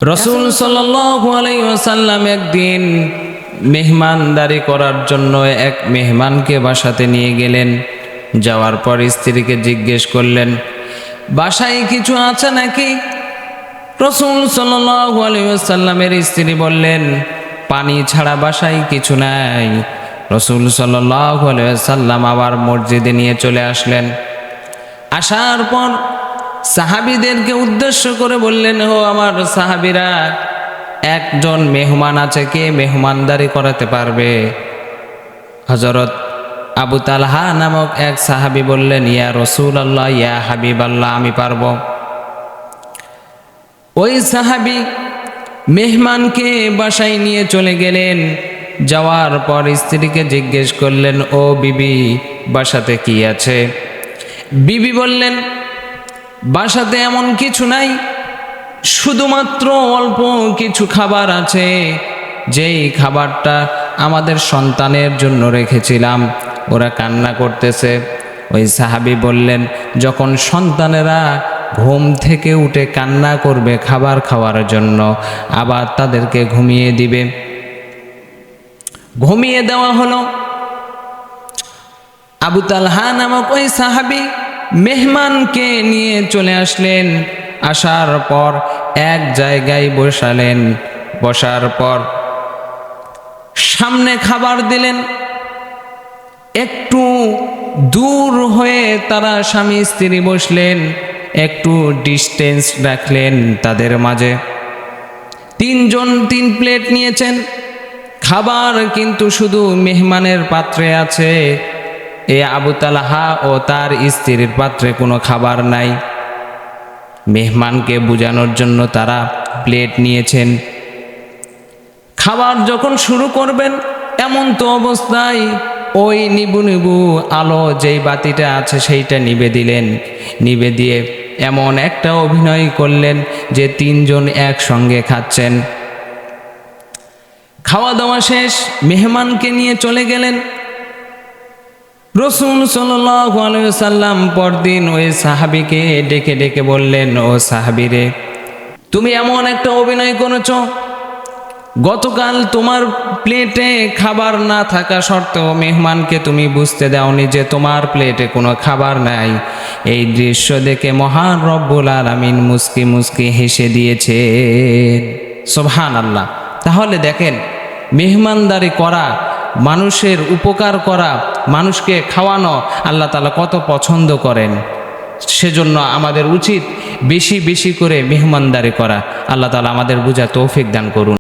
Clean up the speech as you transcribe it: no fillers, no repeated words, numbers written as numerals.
রাসূল সাল্লাল্লাহু আলাইহি ওয়াসাল্লাম একদিন মেহমানদারি করার জন্য এক মেহমানকে বাসাতে নিয়ে গেলেন। যাওয়ার পর স্ত্রীকে জিজ্ঞেস করলেন, বাসায় কিছু আছে নাকি? রাসূল সাল্লাল্লাহু আলাইহি ওয়াসাল্লামের স্ত্রী বললেন, পানি ছাড়া বাসায় কিছু নাই। রাসূল সাল্লাল্লাহু আলাইহি ওয়াসাল্লাম আবার মসজিদে নিয়ে চলে আসলেন। আসার পর সাহাবীদেরকে উদ্দেশ্য করে বললেন, ও আমার সাহাবীরা, একজন মেহমান আছে, কে মেহমানদারি করাতে পারবে? হযরত আবু তালহা নামক এক সাহাবী বললেন, ইয়া রাসূলুল্লাহ, ইয়া হাবিবাল্লাহ, আমি পারবো। ওই সাহাবী মেহমানকে বাসায় নিয়ে চলে গেলেন। যাওয়ার পর স্ত্রীকে জিজ্ঞেস করলেন, ও বিবি, বাসাতে কি আছে? বিবি বললেন, বাসাতে এমন কিছু নাই, শুধুমাত্র অল্প কিছু খাবার আছে, যেই খাবারটা আমাদের সন্তানের জন্য রেখেছিলাম, ওরা কান্না করতেছে। ওই সাহাবী বললেন, যখন সন্তানেরা ঘুম থেকে উঠে কান্না করবে খাবার খাওয়ার জন্য, আবার তাদেরকে ঘুমিয়ে দিবে। ঘুমিয়ে দেওয়া হলো। আবু তালহা নামক ওই সাহাবী মেহমানকে নিয়ে চলে আসলেন। আসার পর এক জায়গায় বসালেন। বসার পর সামনে খাবার দিলেন। একটু দূর হয়ে তারা স্বামী স্ত্রী বসলেন, একটু ডিস্টেন্স রাখলেন তাদের মাঝে। তিনজন 3 প্লেট নিয়েছেন। খাবার কিন্তু শুধু মেহমানের পাত্রে আছে, এ আবু তালহা ও তার স্ত্রীর পাত্রে কোনো খাবার নাই। মেহমানকে বোঝানোর জন্য তারা প্লেট নিয়েছেন। খাবার যখন শুরু করবেন, এমন তো অবস্থায় ওই নিবু নিবু আলো যেই বাতিটা আছে সেইটা নিভে দিলেন। নিভে দিয়ে এমন একটা অভিনয় করলেন যে 3 জন একসঙ্গে খাচ্ছেন। খাওয়া দাওয়া শেষ, মেহমানকে নিয়ে চলে গেলেন। রাসূল সাল্লাল্লাহু আলাইহি ওয়াসাল্লাম পরদিন ওই সাহাবীকে ডেকে ডেকে বললেন, ও সাহাবীরে, তুমি এমন একটা অভিনয় করেছো, গতকাল তোমার প্লেটে খাবার না থাকা সত্ত্বেও মেহমানকে তুমি বুঝতে দাওনি যে তোমার প্লেটে কোনো খাবার নাই। এই দৃশ্য দেখে মহান রব্বুল আলামিন মুস্কি মুস্কি হেসে দিয়েছেন। সুবহানাল্লাহ। তাহলে দেখেন, মেহমানদারি করা, মানুষের উপকার করা, মানুষকে খাওয়ানো আল্লাহ তাআলা কত পছন্দ করেন। সেজন্য আমাদের উচিত বেশি বেশি করে মেহমানদারি করা। আল্লাহ তাআলা আমাদের বুঝার তৌফিক দান করুন।